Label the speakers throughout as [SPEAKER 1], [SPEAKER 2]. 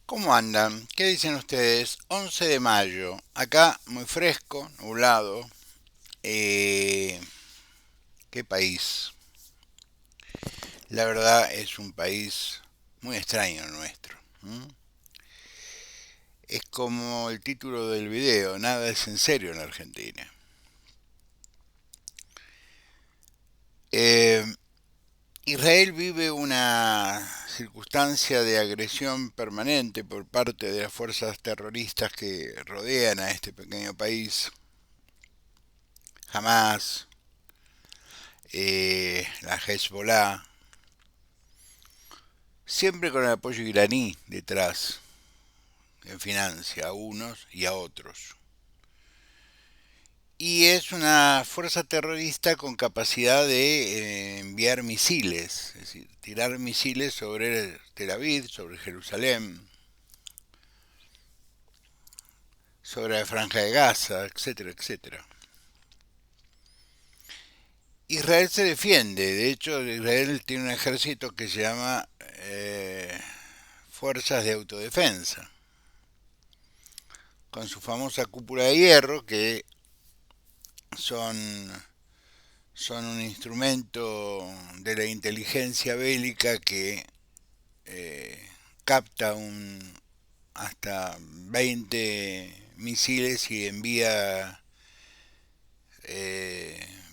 [SPEAKER 1] ¿Cómo andan? ¿Qué dicen ustedes? 11 de mayo, acá muy fresco, nublado. Eh, ¿Qué país? La verdad es un país muy extraño el nuestro. ¿M? Es como el título del video, nada es en serio en Argentina. Eh, Israel vive una circunstancia de agresión permanente por parte de las fuerzas terroristas que rodean a este pequeño país. Hamas, la Hezbollah, siempre con el apoyo iraní detrás, en financia a unos y a otros. Y es una fuerza terrorista con capacidad de enviar misiles, es decir, tirar misiles sobre Tel Aviv, sobre Jerusalén, sobre la Franja de Gaza, etcétera, etcétera. Israel se defiende, de hecho Israel tiene un ejército que se llama Fuerzas de Autodefensa, con su famosa cúpula de hierro que son son un instrumento de la inteligencia bélica que eh, capta hasta 20 misiles y envía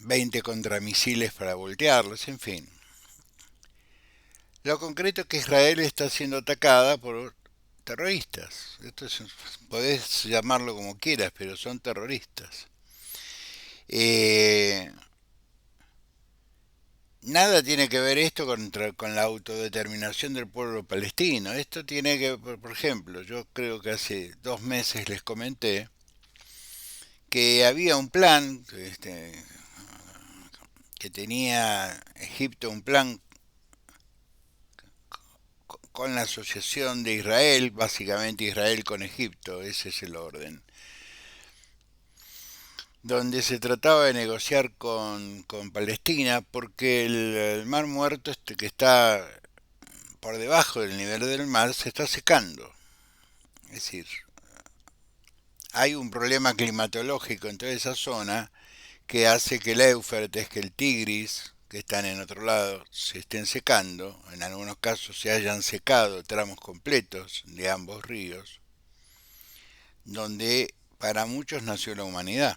[SPEAKER 1] 20 contramisiles para voltearlos, en fin. Lo concreto es que Israel está siendo atacada por terroristas. Podés llamarlo como quieras, pero son terroristas. Eh, Nada tiene que ver esto con la autodeterminación del pueblo palestino. Esto tiene que, por ejemplo, yo creo que hace 2 meses les comenté que había un plan, que tenía Egipto un plan con la asociación de Israel, básicamente Israel con Egipto, ese es el orden, donde se trataba de negociar con Palestina porque el Mar Muerto que está por debajo del nivel del mar se está secando. Es decir, hay un problema climatológico en toda esa zona que hace que el Éufrates, que el Tigris, que están en otro lado, se estén secando. En algunos casos se hayan secado tramos completos de ambos ríos, donde para muchos nació la humanidad.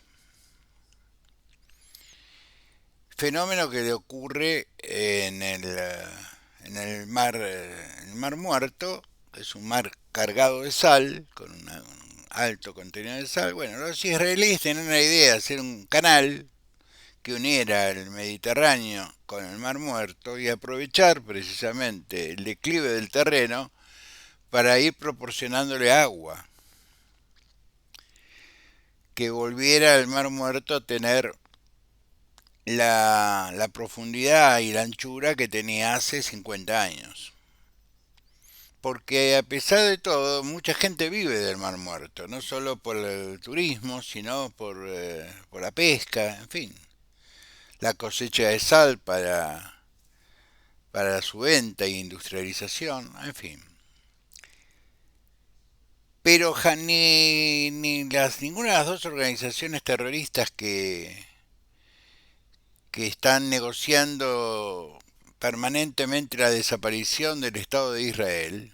[SPEAKER 1] Fenómeno que le ocurre en el mar Muerto, es un mar cargado de sal, con un alto contenido de sal. Bueno, los israelíes tenían una idea de hacer un canal que uniera el Mediterráneo con el Mar Muerto y aprovechar precisamente el declive del terreno para ir proporcionándole agua, que volviera el Mar Muerto a tener la profundidad y la anchura que tenía hace 50 años. Porque a pesar de todo, mucha gente vive del Mar Muerto, no solo por el turismo, sino por la pesca, en fin, la cosecha de sal para su venta e industrialización, en fin. Pero ninguna de las dos organizaciones terroristas que están negociando permanentemente la desaparición del Estado de Israel,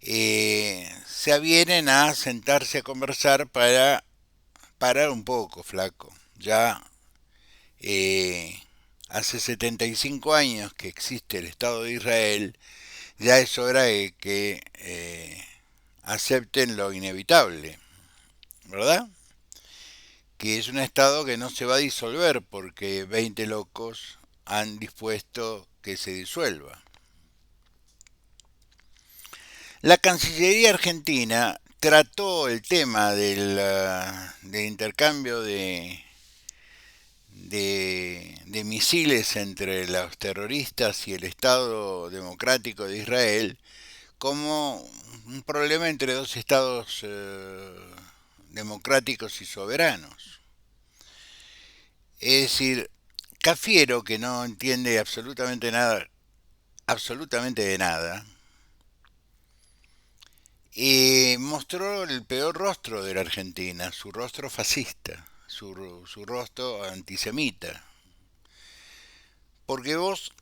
[SPEAKER 1] se avienen a sentarse a conversar para parar un poco, flaco. Ya eh, hace 75 años que existe el Estado de Israel, ya es hora de que acepten lo inevitable, ¿verdad? Que es un Estado que no se va a disolver porque 20 locos han dispuesto que se disuelva. La Cancillería argentina trató el tema del intercambio de misiles entre los terroristas y el Estado Democrático de Israel como un problema entre dos estados democráticos y soberanos. Es decir, Cafiero, que no entiende absolutamente nada, absolutamente de nada, y mostró el peor rostro de la Argentina, su rostro fascista, su rostro antisemita. Porque vos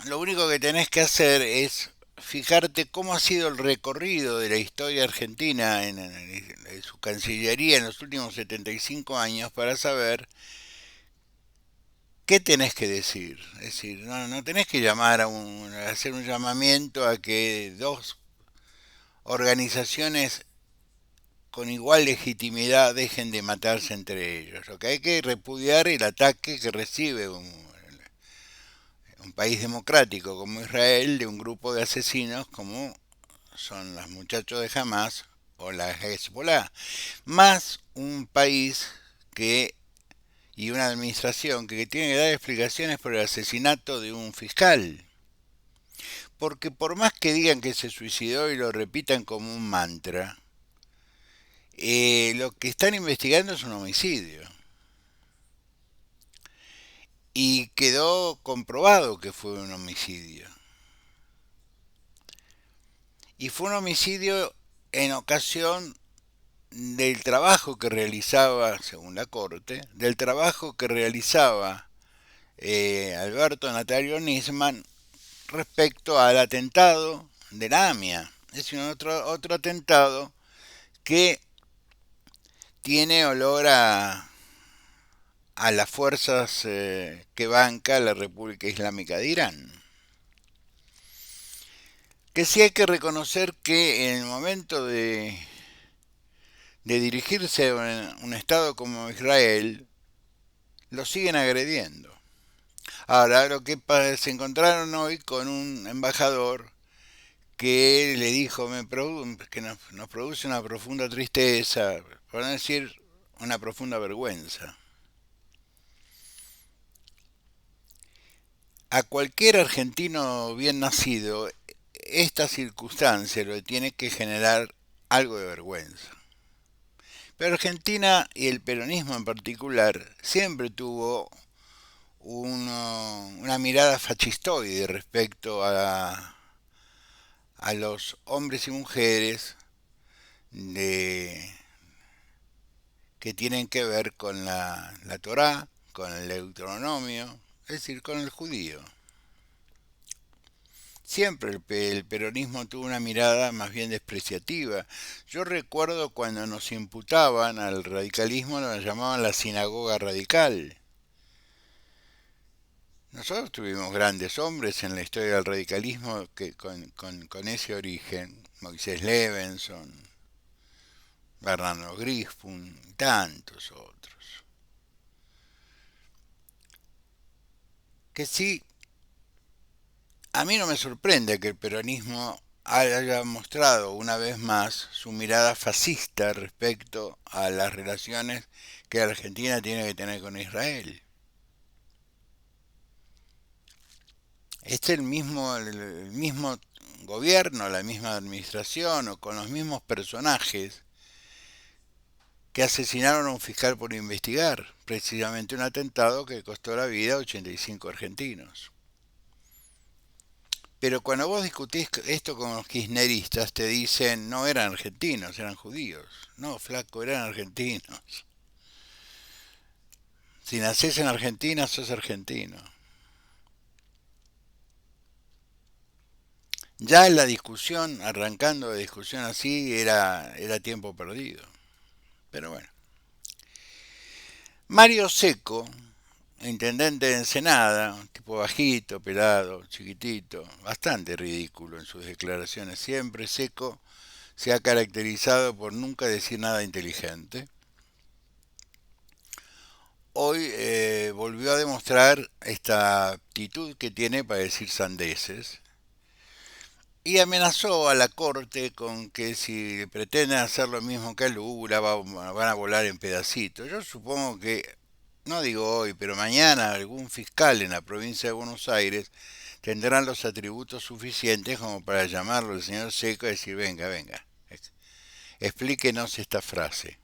[SPEAKER 1] lo único que tenés que hacer es fijarte cómo ha sido el recorrido de la historia argentina en su Cancillería en los últimos 75 años para saber qué tenés que decir. Es decir, no tenés que a hacer un llamamiento a que dos organizaciones con igual legitimidad dejen de matarse entre ellos. Lo que hay que repudiar el ataque que recibe un país democrático como Israel de un grupo de asesinos como son los muchachos de Hamas o la Hezbollah, más un país que y una administración que tiene que dar explicaciones por el asesinato de un fiscal. Porque por más que digan que se suicidó y lo repitan como un mantra, lo que están investigando es un homicidio. Y quedó comprobado que fue un homicidio. Y fue un homicidio en ocasión del trabajo que realizaba, según la Corte, del trabajo que realizaba Alberto Natalio Nisman respecto al atentado de la AMIA. Es decir, otro atentado que tiene olor a las fuerzas que banca la República Islámica de Irán. Que sí hay que reconocer que en el momento de dirigirse a un Estado como Israel, lo siguen agrediendo. Ahora, lo que se encontraron hoy con un embajador que le dijo que nos produce una profunda tristeza, por no decir una profunda vergüenza. A cualquier argentino bien nacido, esta circunstancia lo tiene que generar algo de vergüenza. Pero Argentina y el peronismo en particular siempre tuvo una mirada fascistoide respecto a los hombres y mujeres de, que tienen que ver con la Torá, con el Deuteronomio, es decir, con el judío. Siempre el peronismo tuvo una mirada más bien despreciativa. Yo recuerdo cuando nos imputaban al radicalismo, nos llamaban la sinagoga radical. Nosotros tuvimos grandes hombres en la historia del radicalismo con ese origen. Moisés Levenson, Bernardo Griffun y tantos otros. Que sí, a mí no me sorprende que el peronismo haya mostrado una vez más su mirada fascista respecto a las relaciones que la Argentina tiene que tener con Israel. Este es el mismo gobierno, la misma administración o con los mismos personajes que asesinaron a un fiscal por investigar, precisamente un atentado que costó la vida a 85 argentinos. Pero cuando vos discutís esto con los kirchneristas, te dicen, no eran argentinos, eran judíos. No, flaco, eran argentinos. Si nacés en Argentina, sos argentino. Ya la discusión, arrancando la discusión así, era tiempo perdido. Pero bueno. Mario Seco, intendente de Ensenada, un tipo bajito, pelado, chiquitito, bastante ridículo en sus declaraciones siempre, Seco se ha caracterizado por nunca decir nada inteligente. Hoy volvió a demostrar esta aptitud que tiene para decir sandeces y amenazó a la corte con que si pretenden hacer lo mismo que a Lula van a volar en pedacitos. Yo supongo que, no digo hoy, pero mañana algún fiscal en la provincia de Buenos Aires tendrán los atributos suficientes como para llamarlo al señor Seco y decir, venga, venga, explíquenos esta frase.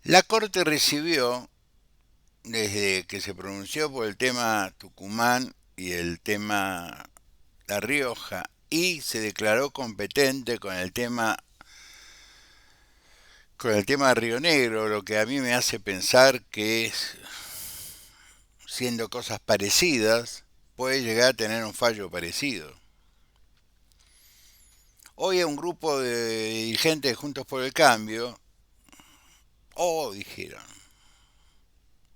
[SPEAKER 1] La corte recibió, desde que se pronunció por el tema Tucumán y el tema La Rioja, y se declaró competente con el tema de Río Negro, lo que a mí me hace pensar que siendo cosas parecidas, puede llegar a tener un fallo parecido. Hoy un grupo de dirigentes de Juntos por el Cambio, dijeron,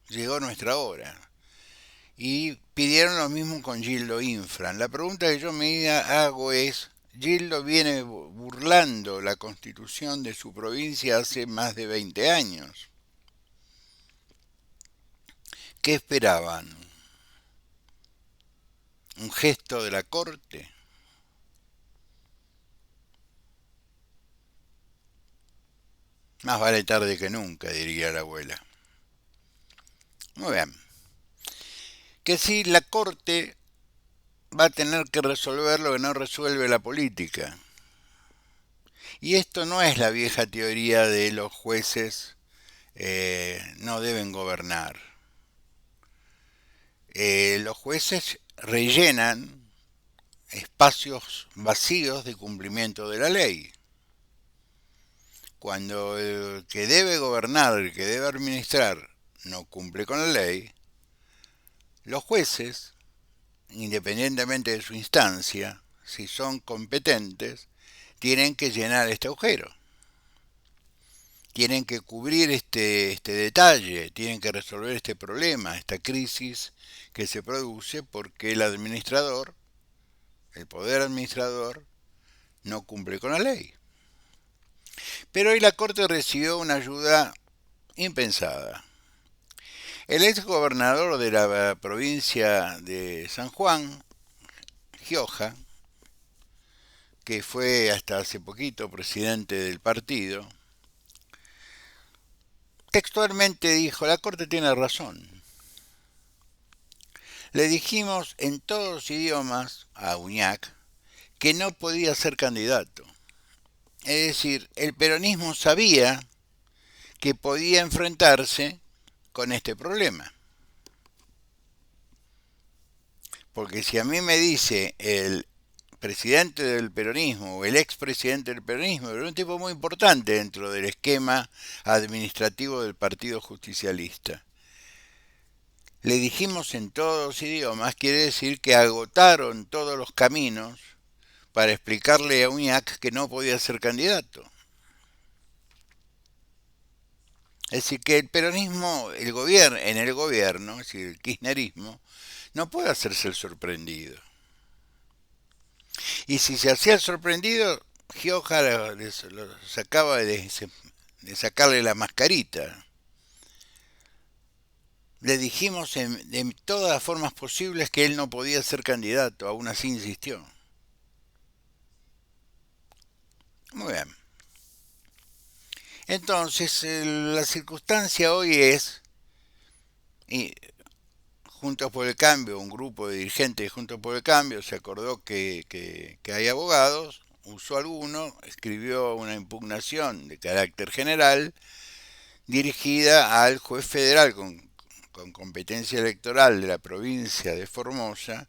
[SPEAKER 1] llegó nuestra hora. Y pidieron lo mismo con Gildo Infran. La pregunta que yo me hago es, Gildo viene burlando la constitución de su provincia hace más de 20 años. ¿Qué esperaban? ¿Un gesto de la corte? Más vale tarde que nunca, diría la abuela. Muy bien. Que si la corte va a tener que resolver lo que no resuelve la política. Y esto no es la vieja teoría de los jueces no deben gobernar. Los jueces rellenan espacios vacíos de cumplimiento de la ley. Cuando el que debe gobernar, el que debe administrar, no cumple con la ley, los jueces, independientemente de su instancia, si son competentes, tienen que llenar este agujero. Tienen que cubrir este detalle, tienen que resolver este problema, esta crisis que se produce porque el poder administrador, no cumple con la ley. Pero hoy la Corte recibió una ayuda impensada. El ex gobernador de la provincia de San Juan, Gioja, que fue hasta hace poquito presidente del partido, textualmente dijo, la Corte tiene razón. Le dijimos en todos los idiomas a Uñac que no podía ser candidato. Es decir, el peronismo sabía que podía enfrentarse con este problema. Porque si a mí me dice el presidente del peronismo o el expresidente del peronismo, era un tipo muy importante dentro del esquema administrativo del Partido Justicialista. Le dijimos en todos los idiomas, quiere decir que agotaron todos los caminos para explicarle a Uñac que no podía ser candidato. Es decir, que el peronismo, en el gobierno, es decir, el kirchnerismo, no puede hacerse el sorprendido. Y si se hacía el sorprendido, Gioja lo sacaba de sacarle la mascarita. Le dijimos de todas las formas posibles que él no podía ser candidato, aún así insistió. Muy bien. Entonces, la circunstancia hoy es, y Juntos por el Cambio, un grupo de dirigentes de Juntos por el Cambio se acordó que hay abogados, usó alguno, escribió una impugnación de carácter general dirigida al juez federal con competencia electoral de la provincia de Formosa,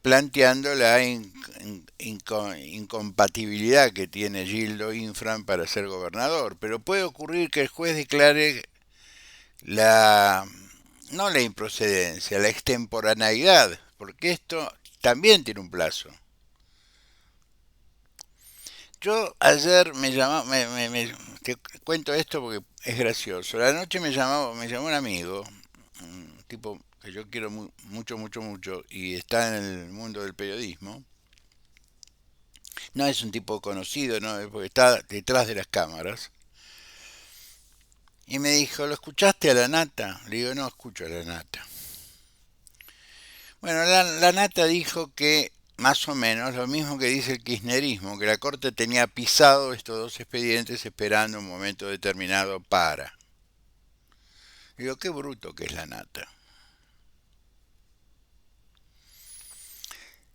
[SPEAKER 1] planteando la incompatibilidad que tiene Gildo Infran para ser gobernador. Pero puede ocurrir que el juez declare no la improcedencia, la extemporaneidad, porque esto también tiene un plazo. Yo ayer te cuento esto porque es gracioso. La noche me llamó un amigo, un tipo que yo quiero mucho, mucho, mucho, y está en el mundo del periodismo. No es un tipo conocido, ¿no? Porque está detrás de las cámaras. Y me dijo, ¿lo escuchaste a la Nata? Le digo, no escucho a la Nata. Bueno, la Nata dijo que más o menos lo mismo que dice el kirchnerismo, que la Corte tenía pisado estos dos expedientes esperando un momento determinado para. Digo, qué bruto que es la Nata.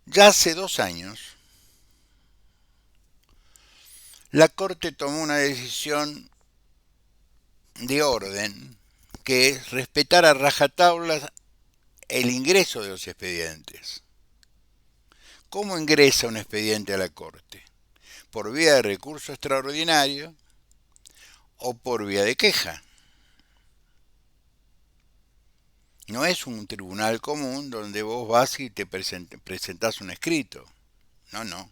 [SPEAKER 1] Ya hace 2 años, la Corte tomó una decisión de orden, que es respetar a rajatabla el ingreso de los expedientes. ¿Cómo ingresa un expediente a la Corte? ¿Por vía de recurso extraordinario o por vía de queja? No es un tribunal común donde vos vas y te presentás un escrito. No, no.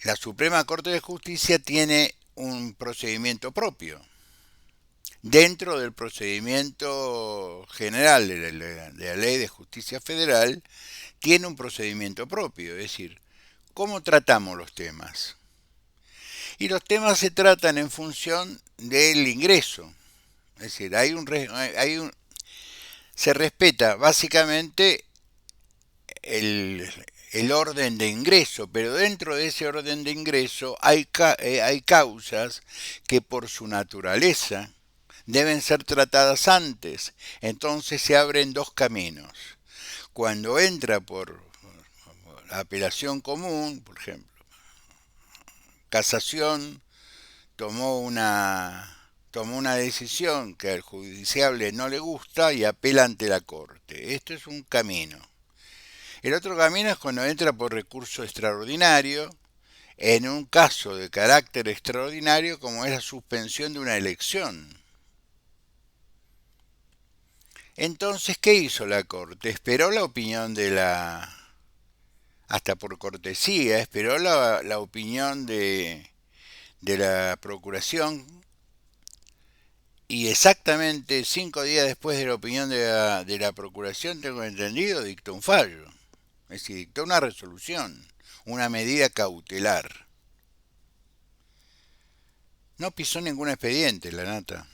[SPEAKER 1] La Suprema Corte de Justicia tiene un procedimiento propio. Dentro del procedimiento general de la Ley de Justicia Federal, tiene un procedimiento propio, es decir, ¿cómo tratamos los temas? Y los temas se tratan en función del ingreso. Es decir, se respeta básicamente el, el orden de ingreso, pero dentro de ese orden de ingreso hay causas que por su naturaleza deben ser tratadas antes. Entonces se abren dos caminos. Cuando entra por la apelación común, por ejemplo, casación tomó una decisión que al judiciable no le gusta y apela ante la Corte. Esto es un camino. El otro camino es cuando entra por recurso extraordinario, en un caso de carácter extraordinario como es la suspensión de una elección. Entonces, ¿qué hizo la Corte? Esperó la opinión hasta por cortesía, esperó la opinión de la Procuración y exactamente 5 días después de la opinión de la Procuración, tengo entendido, dictó un fallo. Es decir, dictó una resolución, una medida cautelar. No pisó ningún expediente, la nata.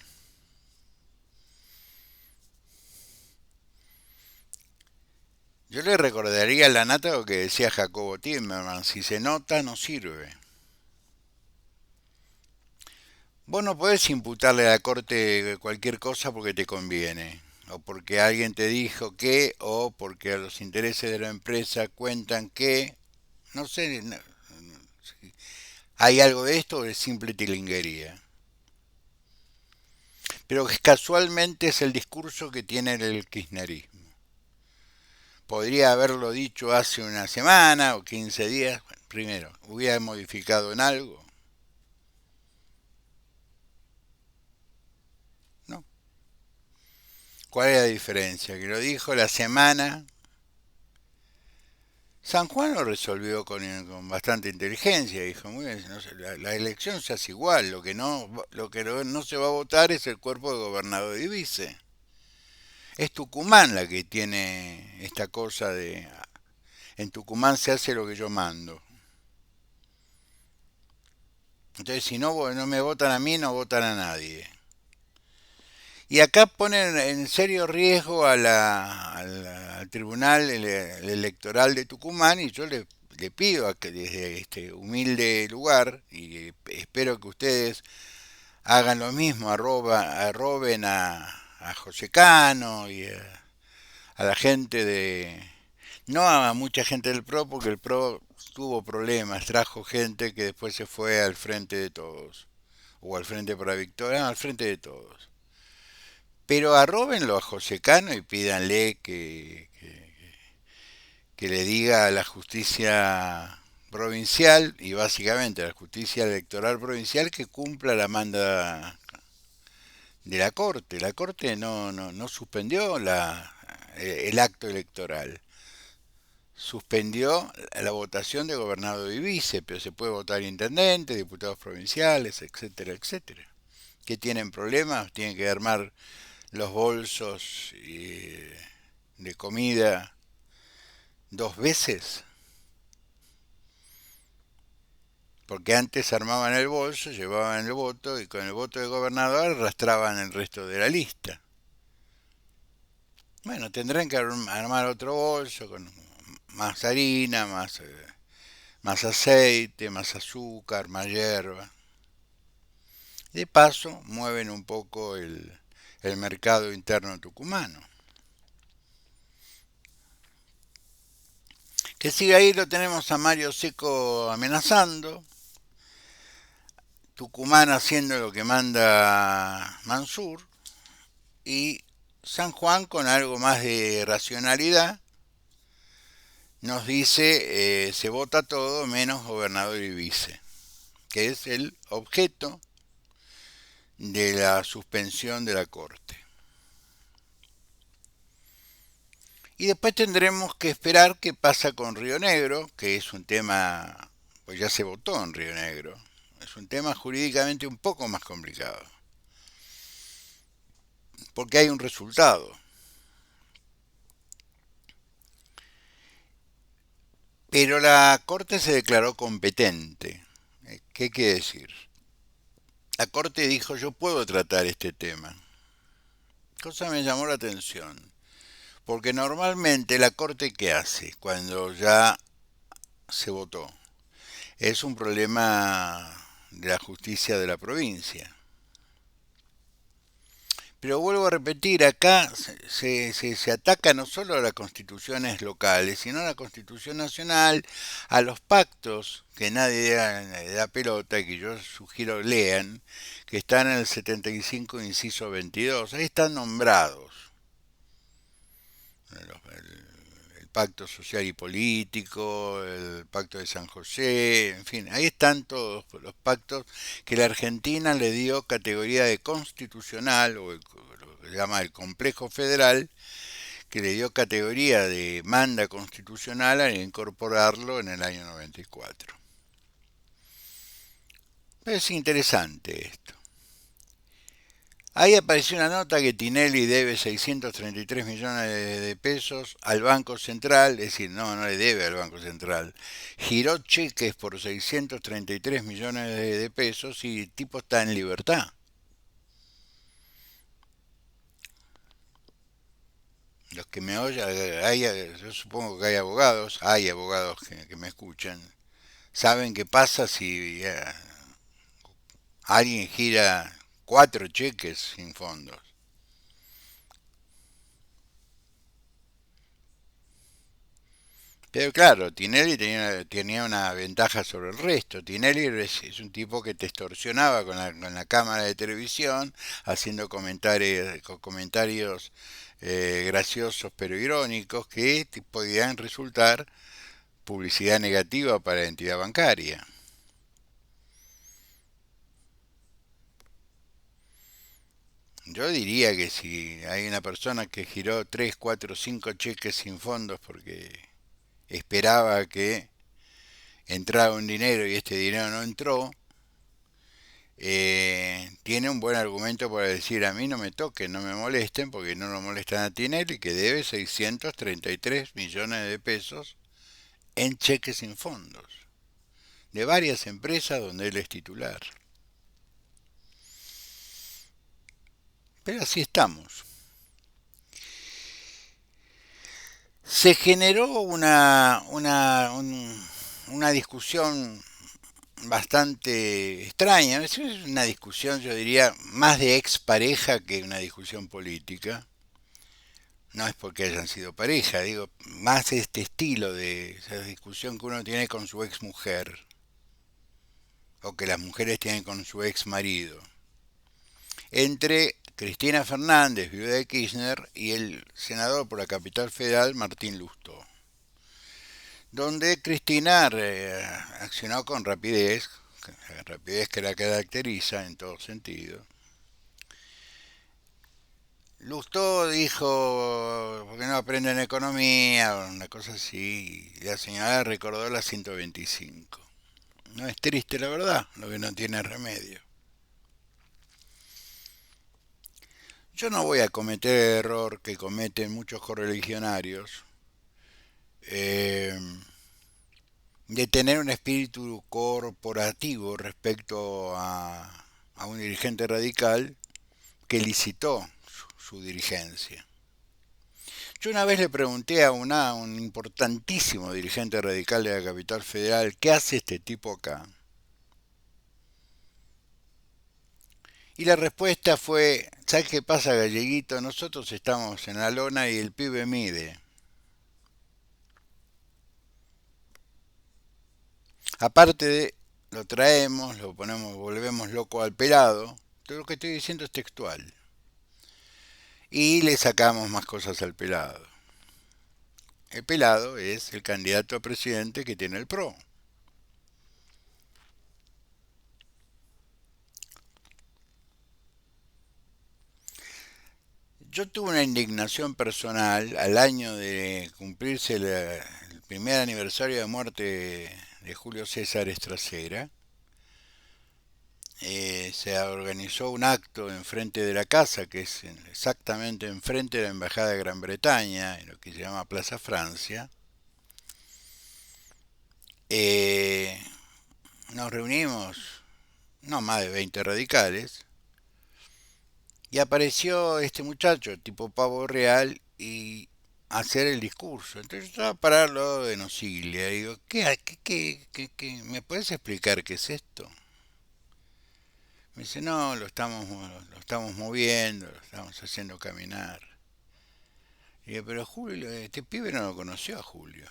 [SPEAKER 1] Yo le recordaría a la nata lo que decía Jacobo Timerman, si se nota no sirve. Vos no podés imputarle a la corte cualquier cosa porque te conviene, o porque alguien te dijo que, o porque los intereses de la empresa cuentan que, no sé, ¿hay algo de esto o es simple tilinguería? Pero casualmente es el discurso que tiene el kirchnerismo. Podría haberlo dicho hace una semana o 15 días. Bueno, primero, ¿hubiera modificado en algo? No. ¿Cuál es la diferencia? Que lo dijo la semana. San Juan lo resolvió con bastante inteligencia. Dijo, muy bien, no sé, la elección se hace igual. Lo que no se va a votar es el cuerpo de gobernador y vice. Es Tucumán la que tiene esta cosa de... En Tucumán se hace lo que yo mando. Entonces, si no me votan a mí, no votan a nadie. Y acá ponen en serio riesgo al Tribunal Electoral de Tucumán y yo le pido a que desde este humilde lugar, y espero que ustedes hagan lo mismo, arroben a José Cano y a la gente no a mucha gente del PRO, porque el PRO tuvo problemas, trajo gente que después se fue al frente de todos, o al frente para Victoria, al frente de todos. Pero arróbenlo a José Cano y pídanle que le diga a la justicia provincial y básicamente a la justicia electoral provincial que cumpla la manda de la Corte. La Corte no suspendió el acto electoral. Suspendió la votación de gobernador y vice, pero se puede votar intendente, diputados provinciales, etcétera, etcétera. ¿Que tienen problemas? Tienen que armar los bolsos de comida 2 veces, porque antes armaban el bolso, llevaban el voto y con el voto de gobernador arrastraban el resto de la lista. Bueno, tendrán que armar otro bolso con más harina, más aceite, más azúcar, más hierba. De paso, mueven un poco el mercado interno tucumano. Que sigue ahí, lo tenemos a Mario Seco amenazando, Tucumán haciendo lo que manda Mansur y San Juan, con algo más de racionalidad, nos dice se vota todo menos gobernador y vice, que es el objeto de la suspensión de la Corte. Y después tendremos que esperar qué pasa con Río Negro, que es un tema, pues ya se votó en Río Negro. Es un tema jurídicamente un poco más complicado, porque hay un resultado. Pero la Corte se declaró competente. ¿Qué quiere decir? La Corte dijo, yo puedo tratar este tema. Cosa me llamó la atención, porque normalmente la Corte, ¿qué hace cuando ya se votó? Es un problema de la justicia de la provincia. Pero vuelvo a repetir, acá se ataca no solo a las constituciones locales, sino a la constitución nacional, a los pactos que nadie da pelota y que yo sugiero lean, que están en el 75 inciso 22. Ahí están nombrados el pacto social y político, el pacto de San José, en fin, ahí están todos los pactos que la Argentina le dio categoría de constitucional, o lo que se llama el complejo federal, que le dio categoría de manda constitucional al incorporarlo en el año 94. Es interesante esto. Ahí apareció una nota que Tinelli debe 633 millones de pesos al Banco Central, es decir, no, no le debe al Banco Central. Giró cheques por 633 millones de pesos y el tipo está en libertad. Los que me oyen, yo supongo que hay abogados que me escuchan, saben qué pasa si alguien gira 4 cheques sin fondos. Pero claro, Tinelli tenía una ventaja sobre el resto. Tinelli es un tipo que te extorsionaba con la cámara de televisión, haciendo comentarios graciosos pero irónicos que te podían resultar publicidad negativa para la entidad bancaria. Yo diría que si hay una persona que giró 3, 4, 5 cheques sin fondos porque esperaba que entrara un dinero y este dinero no entró, tiene un buen argumento para decir a mí no me toquen, no me molesten, porque no lo molestan a Tinelli, que debe 633 millones de pesos en cheques sin fondos, de varias empresas donde él es titular. Pero así estamos. Se generó una discusión bastante extraña. Es una discusión, yo diría, más de expareja que una discusión política. No es porque hayan sido pareja, digo, más este estilo de esa discusión que uno tiene con su ex mujer, o que las mujeres tienen con su ex marido, entre Cristina Fernández, viuda de Kirchner, y el senador por la capital federal, Martín Lustó, donde Cristina accionó con rapidez, la rapidez que la caracteriza en todo sentido. Lustó dijo, ¿por qué no aprenden economía? Una cosa así. Y la señora recordó la 125. No es triste la verdad, lo que no tiene remedio. Yo no voy a cometer el error que cometen muchos correligionarios eh, de tener un espíritu corporativo respecto a un dirigente radical que licitó su dirigencia. Yo una vez le pregunté a un importantísimo dirigente radical de la capital federal, ¿qué hace este tipo acá? Y la respuesta fue, ¿sabes qué pasa, galleguito? Nosotros estamos en la lona y el pibe mide. Aparte de, lo traemos, lo ponemos, volvemos loco al pelado. Todo lo que estoy diciendo es textual. y le sacamos más cosas al pelado. El pelado es el candidato a presidente que tiene el PRO. Yo tuve una indignación personal al año de cumplirse el primer aniversario de muerte de Julio César Estracera. Se organizó un acto enfrente de la casa, que es exactamente enfrente de la Embajada de Gran Bretaña, en lo que se llama Plaza Francia. Eh, Nos reunimos, no más de 20 radicales, y apareció este muchacho, tipo pavo real, y hacer el discurso. Entonces yo estaba parado al lado de Nocilia y digo, me puedes explicar qué es esto? Me dice, no, lo estamos moviendo, lo estamos haciendo caminar. Y digo, pero Julio, este pibe no lo conoció a Julio.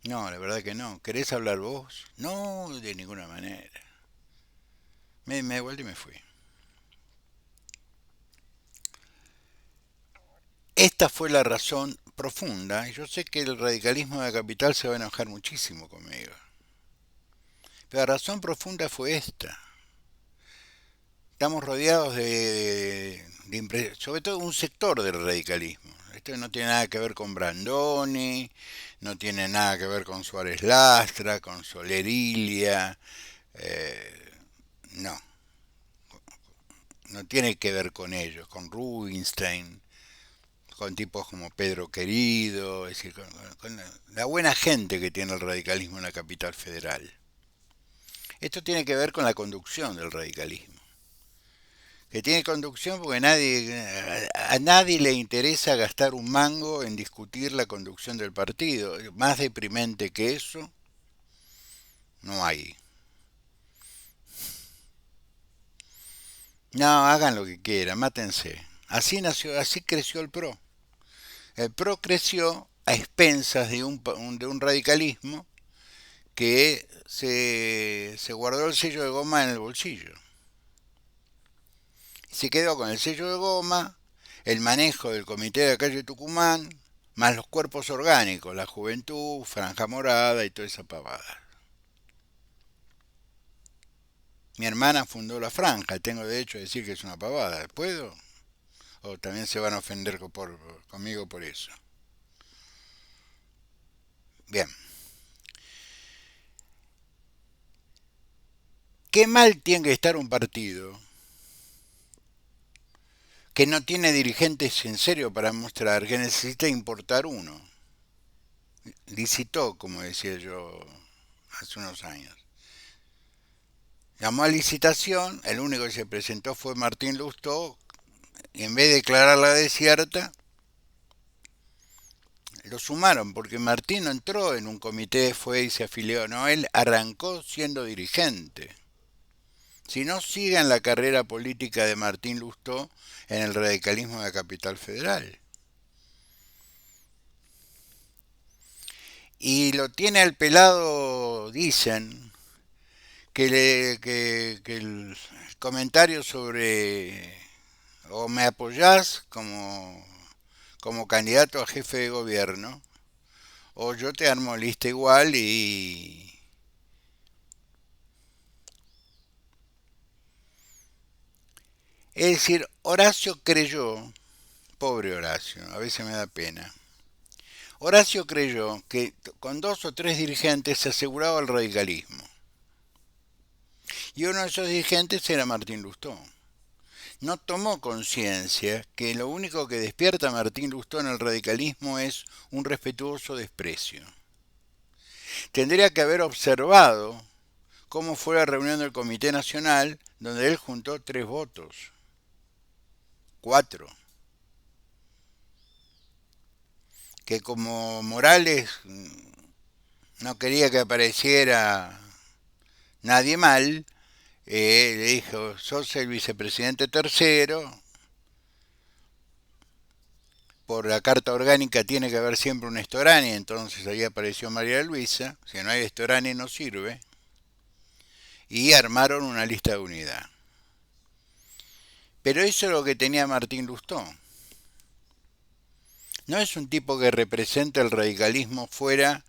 [SPEAKER 1] No, la verdad que no. ¿Querés hablar vos? No, de ninguna manera. Me devuelto y me fui. Esta fue la razón profunda, y yo sé que el radicalismo de la capital se va a enojar muchísimo conmigo. Pero la razón profunda fue esta. Estamos rodeados sobre todo un sector del radicalismo. Esto no tiene nada que ver con Brandoni, no tiene nada que ver con Suárez Lastra, con Soler Ilia, no, no tiene que ver con ellos, con Rubinstein, con tipos como Pedro Querido, es decir, con la buena gente que tiene el radicalismo en la capital federal. Esto tiene que ver con la conducción del radicalismo. Que tiene conducción porque a nadie le interesa gastar un mango en discutir la conducción del partido. Más deprimente que eso, no hay. No, hagan lo que quieran, mátense. Así nació, así creció el PRO. El PRO creció a expensas de un radicalismo que se guardó el sello de goma en el bolsillo. Se quedó con el sello de goma, el manejo del comité de la calle Tucumán, más los cuerpos orgánicos, la juventud, Franja Morada y toda esa pavada. Mi hermana fundó la Franja, tengo derecho a decir que es una pavada, ¿puedo? O también se van a ofender conmigo por eso. Bien. ¿Qué mal tiene que estar un partido que no tiene dirigentes en serio para mostrar, que necesita importar uno? Licitó, como decía yo hace unos años. Llamó a licitación, el único que se presentó fue Martín Lustó, y en vez de declararla desierta, lo sumaron, porque Martín no entró en un comité, fue y se afilió, no, él arrancó siendo dirigente. Si no, sigan la carrera política de Martín Lustó en el radicalismo de la capital federal. Y lo tiene al pelado, dicen, que el comentario sobre o me apoyás como candidato a jefe de gobierno, o yo te armo lista igual y... Es decir, Horacio creyó, pobre Horacio, a veces me da pena, Horacio creyó que con dos o tres dirigentes se aseguraba el radicalismo. Y uno de esos dirigentes era Martín Lustó. No tomó conciencia que lo único que despierta a Martín Lustó en el radicalismo es un respetuoso desprecio. Tendría que haber observado cómo fue la reunión del Comité Nacional, donde él juntó 3 votos, 4, que como Morales no quería que apareciera nadie mal, le dijo, sos el vicepresidente tercero, por la carta orgánica tiene que haber siempre un Estorani, entonces ahí apareció María Luisa, si no hay Estorani no sirve, y armaron una lista de unidad. Pero eso es lo que tenía Martín Lustó. No es un tipo que representa el radicalismo fuera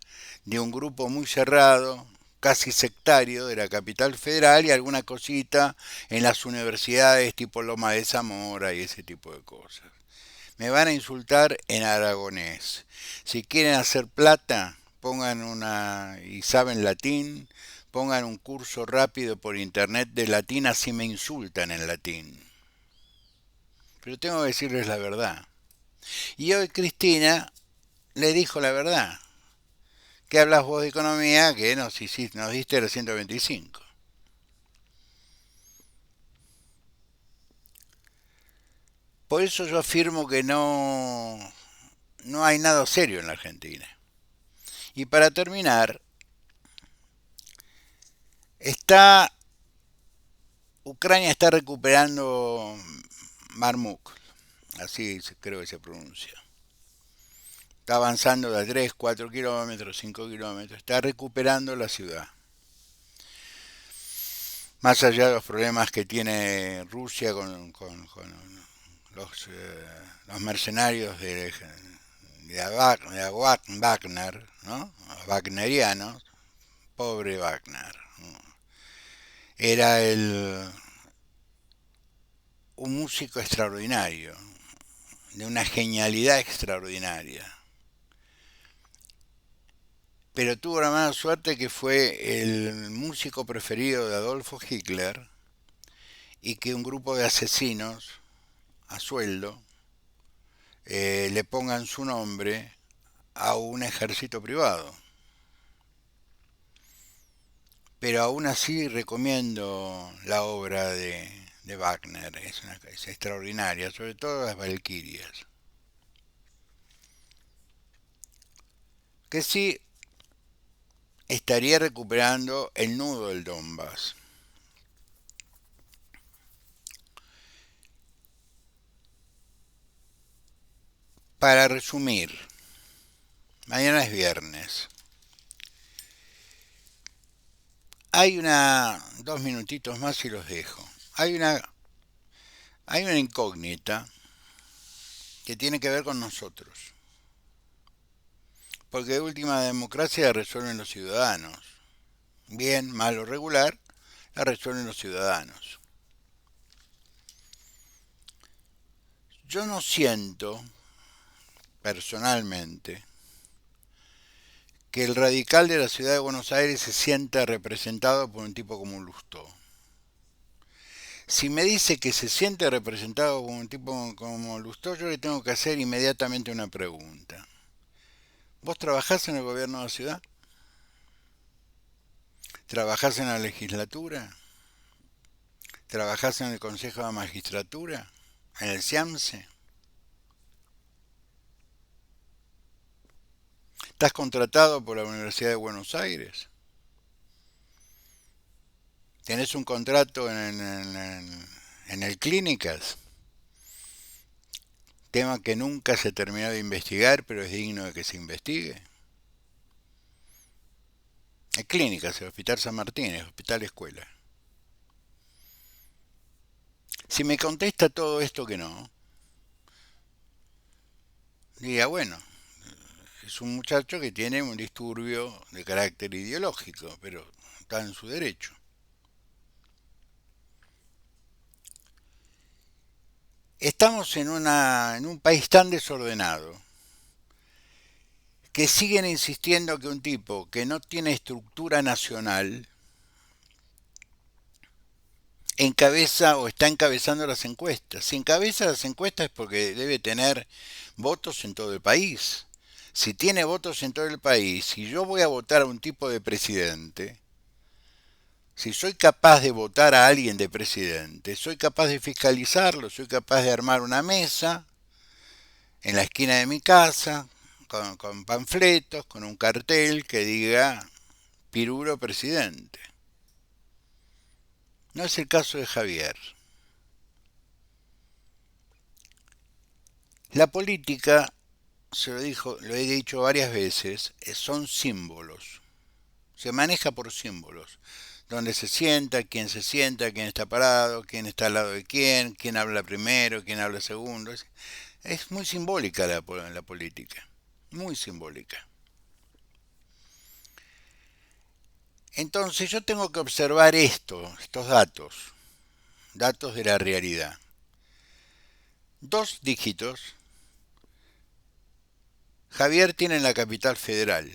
[SPEAKER 1] de un grupo muy cerrado, casi sectario, de la capital federal y alguna cosita en las universidades tipo Loma de Zamora y ese tipo de cosas. Me van a insultar en aragonés. Si quieren hacer plata, pongan una y saben latín, pongan un curso rápido por internet de latín, así me insultan en latín. Pero tengo que decirles la verdad. Y hoy Cristina le dijo la verdad. ¿Qué hablas vos de economía? Que nos diste los 125. Por eso yo afirmo que no hay nada serio en la Argentina. Y para terminar, está Ucrania está recuperando Marmuk, así creo que se pronuncia. Está avanzando de 3, 4 kilómetros, 5 kilómetros, está recuperando la ciudad. Más allá de los problemas que tiene Rusia con los mercenarios de Wagner, ¿no? Los wagnerianos, pobre Wagner. Era un músico extraordinario, de una genialidad extraordinaria. Pero tuvo la mala suerte que fue el músico preferido de Adolfo Hitler y que un grupo de asesinos a sueldo le pongan su nombre a un ejército privado. Pero aún así recomiendo la obra de Wagner, es extraordinaria, sobre todo las Valquirias. Que sí estaría recuperando el nudo del Donbass. Para resumir, mañana es viernes. Hay 2 minutitos más y los dejo. Hay una incógnita que tiene que ver con nosotros. Porque de última democracia la resuelven los ciudadanos. Bien, mal o regular, la resuelven los ciudadanos. Yo no siento, personalmente, que el radical de la ciudad de Buenos Aires se sienta representado por un tipo como Lustó. Si me dice que se siente representado por un tipo como Lustó, yo le tengo que hacer inmediatamente una pregunta. ¿Vos trabajás en el gobierno de la ciudad? ¿Trabajás en la legislatura? ¿Trabajás en el Consejo de Magistratura? ¿En el CIAMSE? ¿Estás contratado por la Universidad de Buenos Aires? ¿Tenés un contrato en el Clínicas? Tema que nunca se terminó de investigar, pero es digno de que se investigue. El Clínicas, el Hospital San Martín, el Hospital Escuela. Si me contesta todo esto que no, diga, bueno, es un muchacho que tiene un disturbio de carácter ideológico, pero está en su derecho. Estamos en un país tan desordenado que siguen insistiendo que un tipo que no tiene estructura nacional encabeza o está encabezando las encuestas. Si encabeza las encuestas es porque debe tener votos en todo el país. Si tiene votos en todo el país, si yo voy a votar a un tipo de presidente, si soy capaz de votar a alguien de presidente, soy capaz de fiscalizarlo, soy capaz de armar una mesa en la esquina de mi casa, con panfletos, con un cartel que diga Piruro presidente. No es el caso de Javier. La política, lo he dicho varias veces, son símbolos. Se maneja por símbolos. dónde se sienta, quién está parado, quién está al lado de quién habla primero, quién habla segundo. Es muy simbólica la política, muy simbólica. Entonces yo tengo que observar estos datos de la realidad. Dos dígitos, Javier tiene en la capital federal.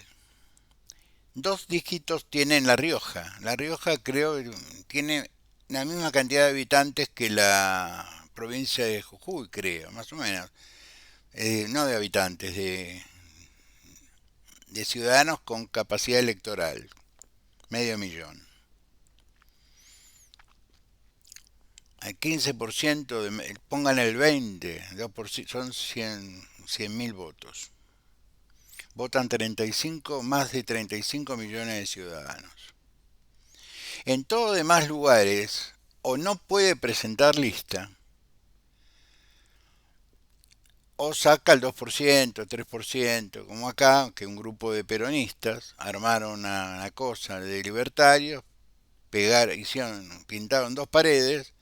[SPEAKER 1] Dos dígitos tiene en La Rioja. La Rioja creo tiene la misma cantidad de habitantes que la provincia de Jujuy, creo, más o menos. No de habitantes, de ciudadanos con capacidad electoral, medio millón. Al 15%, pongan el 20, 2%, son 100.000 votos. Votan 35, más de 35 millones de ciudadanos. En todos demás lugares, o no puede presentar lista, o saca el 2%, 3%, como acá, que un grupo de peronistas armaron una cosa de libertarios, pintaron dos paredes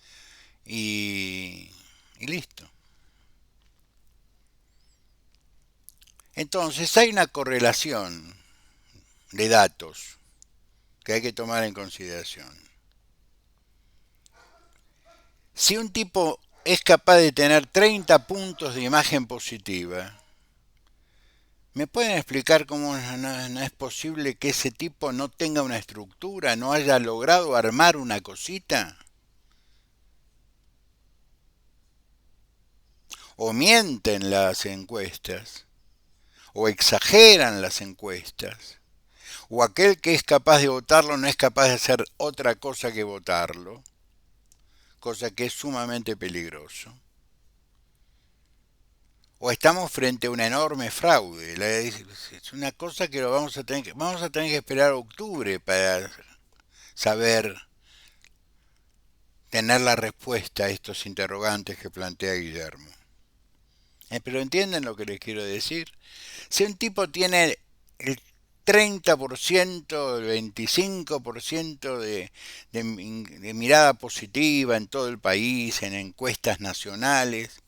[SPEAKER 1] y listo. Entonces hay una correlación de datos que hay que tomar en consideración. Si un tipo es capaz de tener 30 puntos de imagen positiva, ¿me pueden explicar cómo no es posible que ese tipo no tenga una estructura, no haya logrado armar una cosita? O mienten las encuestas, o exageran las encuestas, o aquel que es capaz de votarlo no es capaz de hacer otra cosa que votarlo, cosa que es sumamente peligroso. O estamos frente a un enorme fraude. Es una cosa que vamos a tener que esperar a octubre para saber tener la respuesta a estos interrogantes que plantea Guillermo. Pero entienden lo que les quiero decir. Si un tipo tiene el 30%, el 25% de mirada positiva en todo el país, en encuestas nacionales,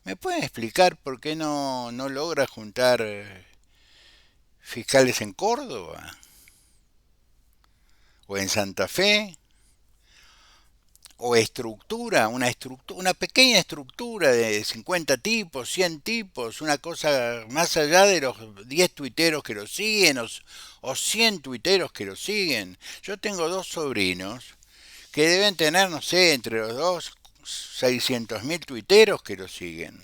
[SPEAKER 1] ¿me pueden explicar por qué no logra juntar fiscales en Córdoba o en Santa Fe? O una pequeña estructura de 50 tipos, 100 tipos, una cosa más allá de los 10 tuiteros que lo siguen o 100 tuiteros que lo siguen. Yo tengo dos sobrinos que deben tener, no sé, entre los dos 600.000 tuiteros que lo siguen.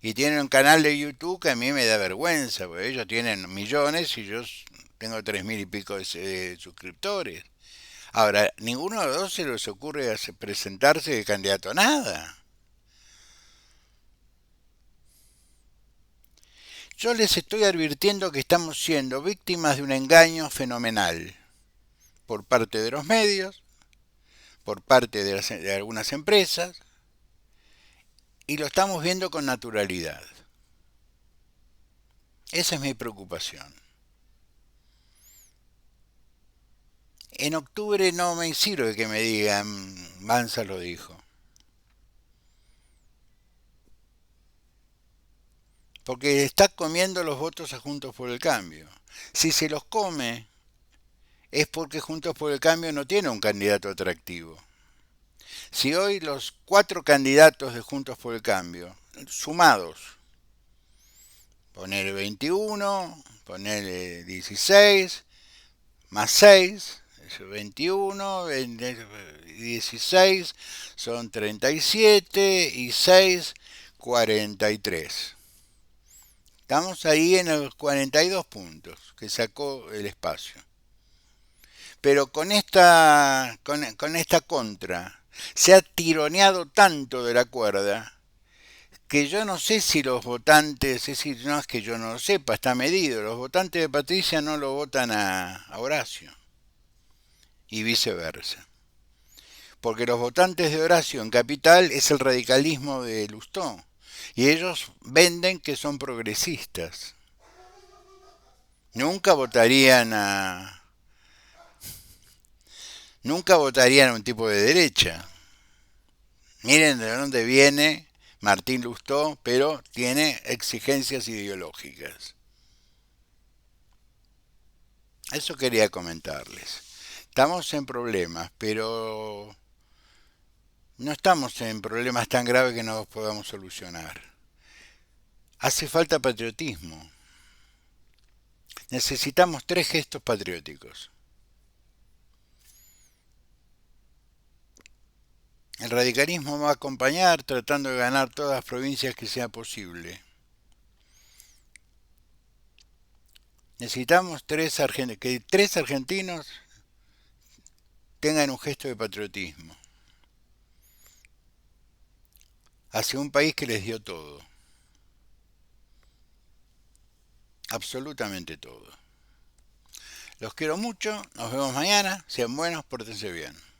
[SPEAKER 1] Y tienen un canal de YouTube que a mí me da vergüenza, porque ellos tienen millones y yo tengo 3.000 y pico de suscriptores. Ahora, ninguno de los dos se les ocurre presentarse de candidato a nada. Yo les estoy advirtiendo que estamos siendo víctimas de un engaño fenomenal por parte de los medios, por parte de algunas empresas, y lo estamos viendo con naturalidad. Esa es mi preocupación. En octubre no me sirve que me digan, Mansa lo dijo. Porque está comiendo los votos a Juntos por el Cambio. Si se los come, es porque Juntos por el Cambio no tiene un candidato atractivo. Si hoy los 4 candidatos de Juntos por el Cambio, sumados, poner 21, poner 16, más 6, 21, 16, son 37 y 6, 43. Estamos ahí en los 42 puntos que sacó el espacio. Pero con esta contra se ha tironeado tanto de la cuerda que yo no sé si los votantes, es decir, no es que yo no lo sepa, está medido, los votantes de Patricia no lo votan a Horacio y viceversa. Porque los votantes de Horacio en Capital es el radicalismo de Lustó y ellos venden que son progresistas. Nunca votarían Nunca votarían a un tipo de derecha. Miren de dónde viene Martín Lustó, pero tiene exigencias ideológicas. Eso quería comentarles. Estamos en problemas, pero no estamos en problemas tan graves que no los podamos solucionar. Hace falta patriotismo. Necesitamos tres gestos patrióticos. El radicalismo va a acompañar tratando de ganar todas las provincias que sea posible. Necesitamos que tres argentinos tengan un gesto de patriotismo hacia un país que les dio todo, absolutamente todo. Los quiero mucho, nos vemos mañana, sean buenos, pórtense bien.